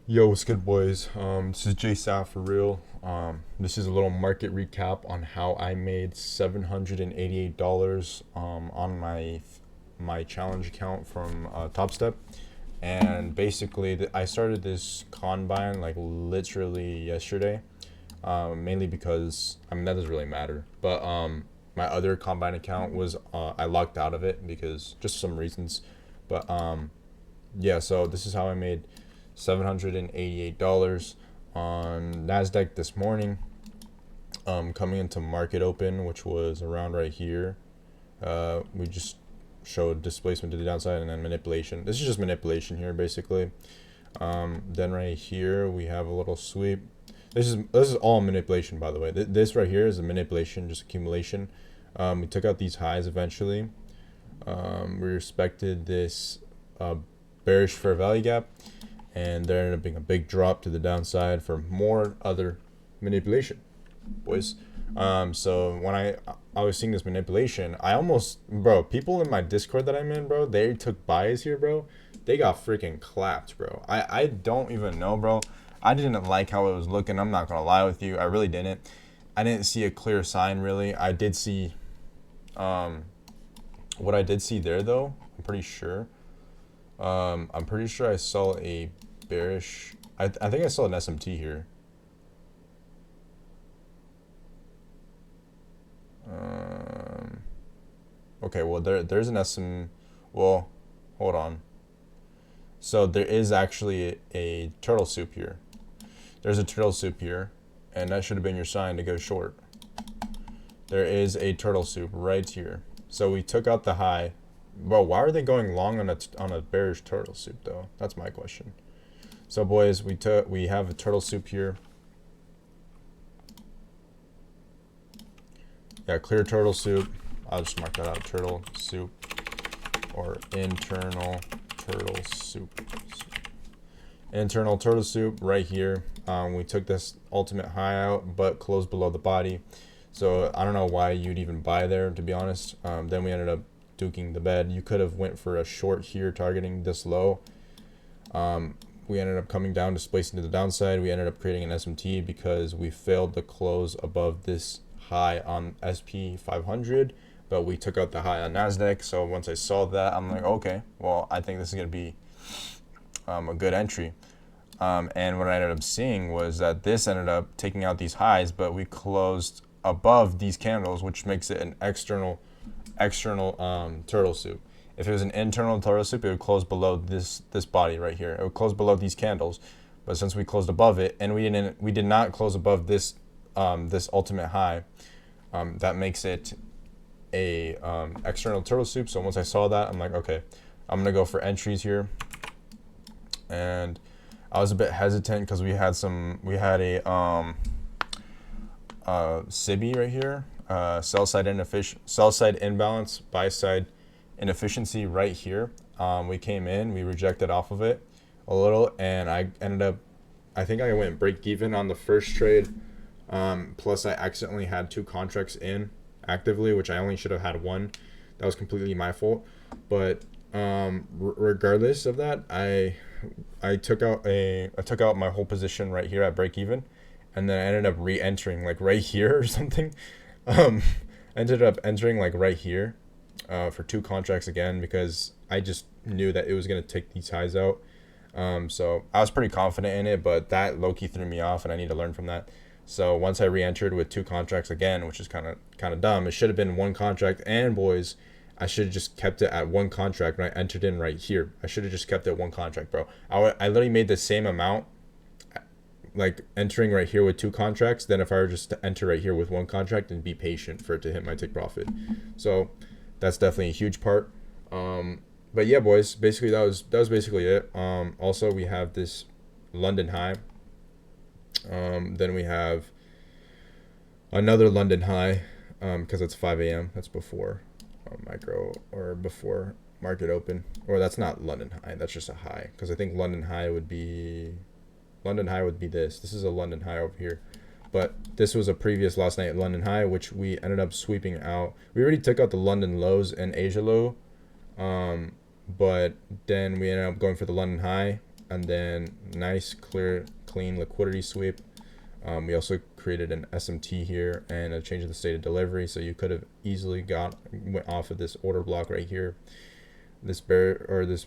Yo, what's good, boys? This is Jay Saf for real. This is a little market recap on how I made $788 on my challenge account from Top Step. And basically, I started this combine like literally yesterday, mainly because I mean that doesn't really matter. But my other combine account was I locked out of it because just some reasons. But yeah, so this is how I made $788 on NASDAQ this morning, coming into market open, which was around right here. We just showed displacement to the downside and then manipulation. This is just manipulation here, basically. Then right here we have a little sweep. This is all manipulation, by the way. This right here is a manipulation, just accumulation. We took out these highs eventually. We respected this bearish fair value gap, and there ended up being a big drop to the downside for more other manipulation, boys. So when I was seeing this manipulation, I almost, bro, people in my Discord that I'm in, bro, they took buys here, bro. They got freaking clapped, bro. I don't even know, bro. I didn't like how it was looking. I'm not gonna lie with you. I really didn't. I didn't see a clear sign, really. I did see, what I did see there, though, I'm pretty sure I saw a bearish. I think I saw an SMT here. Okay, well there's an SM. Well, hold on. So there is actually a turtle soup here. There's a turtle soup here, and that should have been your sign to go short. There is a turtle soup right here. So we took out the high. Well, why are they going long on a bearish turtle soup though? That's my question. So boys, we have a turtle soup here. Yeah, clear turtle soup. I'll just mark that out. Turtle soup or internal turtle soup. Internal turtle soup right here. We took this ultimate high out, but closed below the body. So I don't know why you'd even buy there, to be honest. Then we ended up duking the bed. You could have went for a short here, targeting this low. We ended up coming down, displacing to the downside. We ended up creating an SMT because we failed to close above this high on SP 500, but we took out the high on NASDAQ. So once I saw that, I'm like, okay, well, I think this is going to be a good entry. And what I ended up seeing was that this ended up taking out these highs, but we closed above these candles, which makes it an external turtle soup. If it was an internal turtle soup, it would close below this body right here. It would close below these candles, but since we closed above it and we did not close above this this ultimate high, that makes it a external turtle soup. So once I saw that, I'm like, okay, I'm gonna go for entries here. And I was a bit hesitant because we had a SIBI right here, sell side imbalance, buy side inefficiency right here. We came in, we rejected off of it a little, and I think I went break even on the first trade. Plus I accidentally had 2 contracts in actively, which I only should have had 1. That was completely my fault. But regardless of that, I took out my whole position right here at break even, and then I ended up re-entering like right here or something. I ended up entering like right here for 2 contracts again because I just knew that it was gonna take these highs out. So I was pretty confident in it, but that low-key threw me off, and I need to learn from that. So once I re-entered with 2 contracts again, which is kind of dumb. It should have been 1 contract, and boys, I should have just kept it at 1 contract when I entered in right here. I should have just kept it 1 contract, bro. I literally made the same amount like entering right here with 2 contracts than if I were just to enter right here with 1 contract and be patient for it to hit my take profit. So that's definitely a huge part. But yeah, boys, basically that was basically it. Also, we have this London high. Then we have another London high because it's 5 a.m. That's before micro or before market open. Or that's not London high. That's just a high because I think London high would be this. This is a London high over here. But this was a previous last night London high, which we ended up sweeping out. We already took out the London lows and Asia low. But then we ended up going for the London high and then nice, clear, clean liquidity sweep. We also created an SMT here and a change of the state of delivery, so you could have easily went off of this order block right here. This bear or this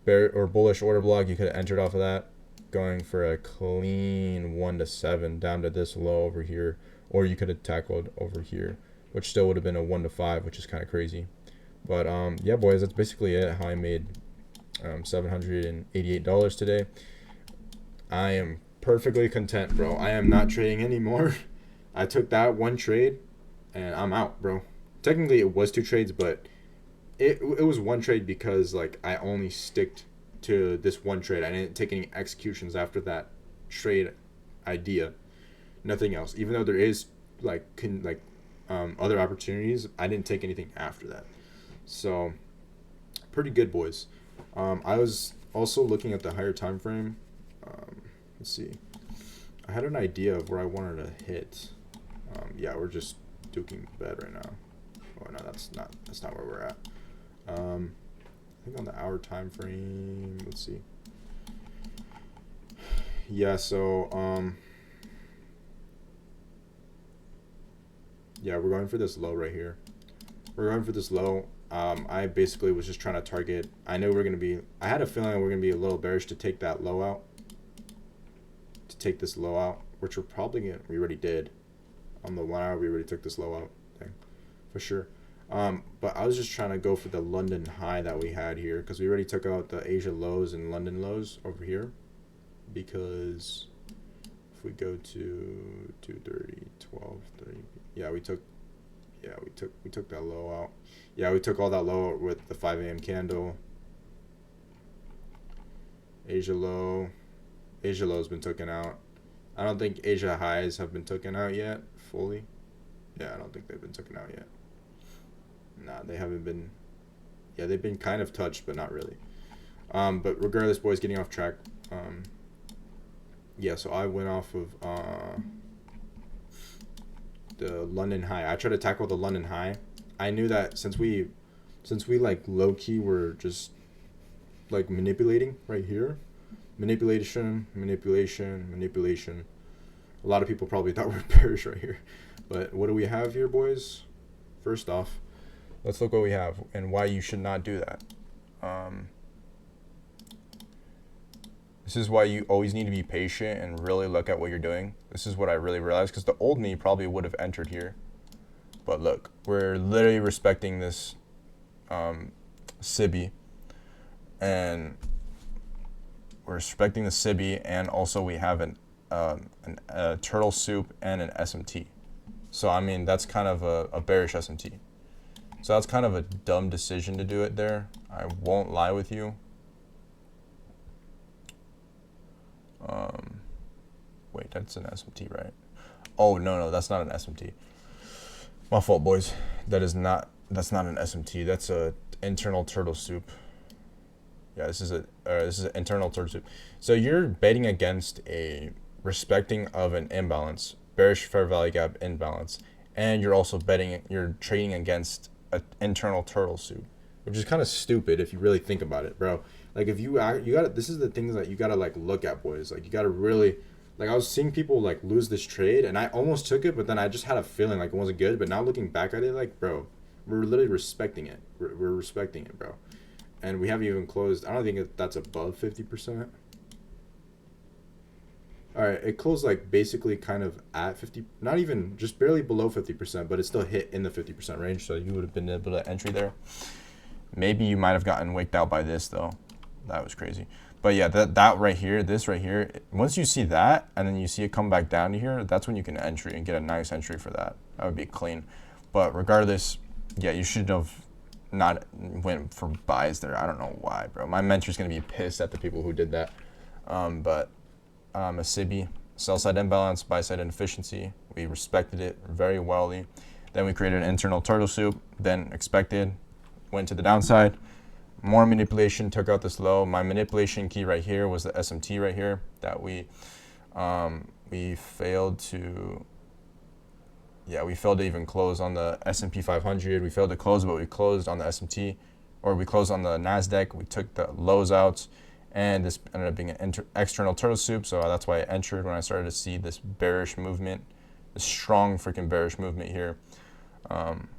bear or bullish order block, you could have entered off of that, going for a clean 1 to 7 down to this low over here, or you could have tackled over here, which still would have been a 1 to 5, which is kind of crazy. But yeah, boys, that's basically it. How I made $788 today. I am perfectly content, bro. I am not trading anymore. I took that one trade and I'm out, bro. Technically it was 2 trades, but it was one trade because like I only sticked to this one trade. I didn't take any executions after that trade idea. Nothing else. Even though there is other opportunities, I didn't take anything after that. So pretty good, boys. I was also looking at the higher time frame. Let's see. I had an idea of where I wanted to hit. Yeah, we're just duking bed right now. Oh no, that's not where we're at. I think on the hour time frame. Let's see. Yeah, so yeah, we're going for this low right here. We're going for this low. I basically was just trying to target. I knew I had a feeling we're gonna be a little bearish to take that low out. To take this low out, which we already did. On the 1 hour, we already took this low out thing, for sure. But I was just trying to go for the London high that we had here, because we already took out the Asia lows and London lows over here. Because if we go to 230, 1230, yeah, we took that low out. Yeah, we took all that low with the 5 a.m. candle. Asia low's been taken out. I don't think Asia highs have been taken out yet fully. Yeah, I don't think they've been taken out yet. Nah, they haven't been. Yeah, they've been kind of touched, but not really. But regardless, boys, getting off track. Yeah, so I went off of the London high. I tried to tackle the London high. I knew that since we like low key were just like manipulating right here. Manipulation. A lot of people probably thought we were bearish right here. But what do we have here, boys? First off, let's look what we have and why you should not do that. This is why you always need to be patient and really look at what you're doing. This is what I really realized, because the old me probably would have entered here. But look, we're literally respecting this SIBI, and we're respecting the SIBI, and also we have a turtle soup and an SMT. So I mean, that's kind of a bearish SMT. So that's kind of a dumb decision to do it there. I won't lie with you. Wait, that's an SMT, right? Oh no, that's not an SMT. My fault, boys. That's not an SMT. That's a internal turtle soup. Yeah, this is an internal turtle soup. So you're betting against a respecting of an imbalance, bearish fair value gap imbalance, and you're trading against an internal turtle soup, which is kind of stupid if you really think about it, bro. Like if you gotta, this is the things that you gotta like look at, boys. Like you gotta really, like I was seeing people like lose this trade, and I almost took it, but then I just had a feeling like it wasn't good. But now looking back at it, like bro, we're literally respecting it. We're respecting it, bro. And we haven't even closed. I don't think that's above 50%. All right, it closed like basically kind of at 50, not even, just barely below 50%, but it still hit in the 50% range. So you would have been able to entry there. Maybe you might have gotten waked out by this though. That was crazy. But yeah, that right here, this right here, once you see that and then you see it come back down to here, that's when you can entry and get a nice entry for that. That would be clean. But regardless, yeah, you should have not went for buys there. I don't know why, bro. My mentor's going to be pissed at the people who did that. But a SIBI, sell side imbalance, buy side inefficiency. We respected it very wellly. Then we created an internal turtle soup, then expected, went to the downside. More manipulation, took out this low. My manipulation key right here was the SMT right here that we failed to, we failed to even close on the S&P 500. We failed to close, but we closed on the SMT, or we closed on the NASDAQ. We took the lows out, and this ended up being an external turtle soup, so that's why I entered when I started to see this bearish movement, this strong freaking bearish movement here.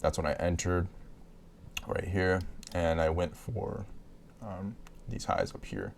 That's when I entered right here, and I went for these highs up here,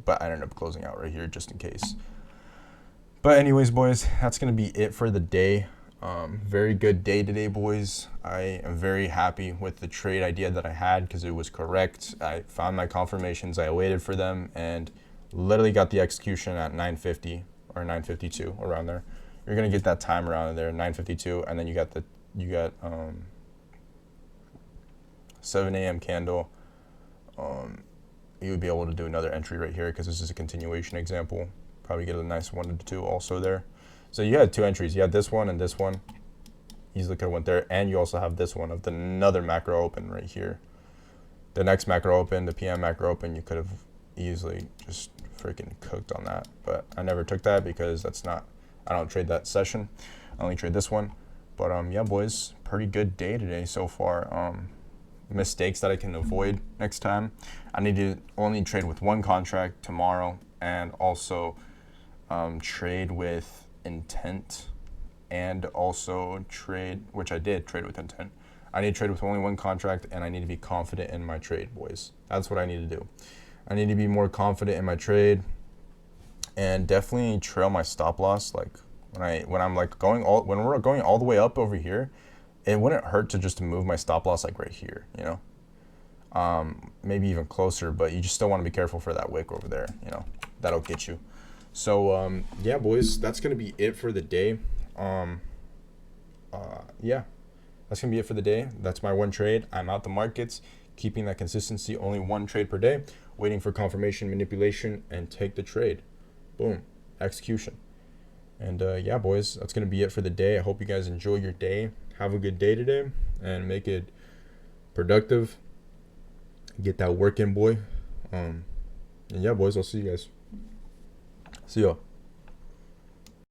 but I ended up closing out right here just in case. But anyways, boys, that's gonna be it for the day. Very good day today, boys. I am very happy with the trade idea that I had because it was correct. I found my confirmations, I waited for them, and literally got the execution at 9:50 or 9:52 around there. You're gonna get that time around there, 9:52, and then you got 7 a.m. candle. You would be able to do another entry right here because this is a continuation example. Probably get a nice 1 to 2 also there. So you had 2 entries. You had this one and this one. Easily could have went there. And you also have this one of another macro open right here. The next macro open, the PM macro open, you could have easily just freaking cooked on that. But I never took that because that's not, I don't trade that session. I only trade this one. But yeah, boys, pretty good day today so far. Mistakes that I can avoid next time. I need to only trade with 1 contract tomorrow, and also trade with intent, and also trade, which I did trade with intent. I need to trade with only 1 contract, and I need to be confident in my trade, boys. That's what I need to do. I need to be more confident in my trade, and definitely trail my stop loss. Like when I'm like when we're going all the way up over here, it wouldn't hurt to just move my stop loss like right here, you know, maybe even closer, but you just still want to be careful for that wick over there, you know, that'll get you. So yeah, boys, that's gonna be it for the day. Yeah, that's gonna be it for the day. That's my 1 trade. I'm out the markets, keeping that consistency, only 1 trade per day, waiting for confirmation, manipulation, and take the trade. Boom, execution. And yeah, boys, that's gonna be it for the day. I hope you guys enjoy your day. Have a good day today and make it productive. Get that work in, boy. And yeah, boys, I'll see you guys. See y'all.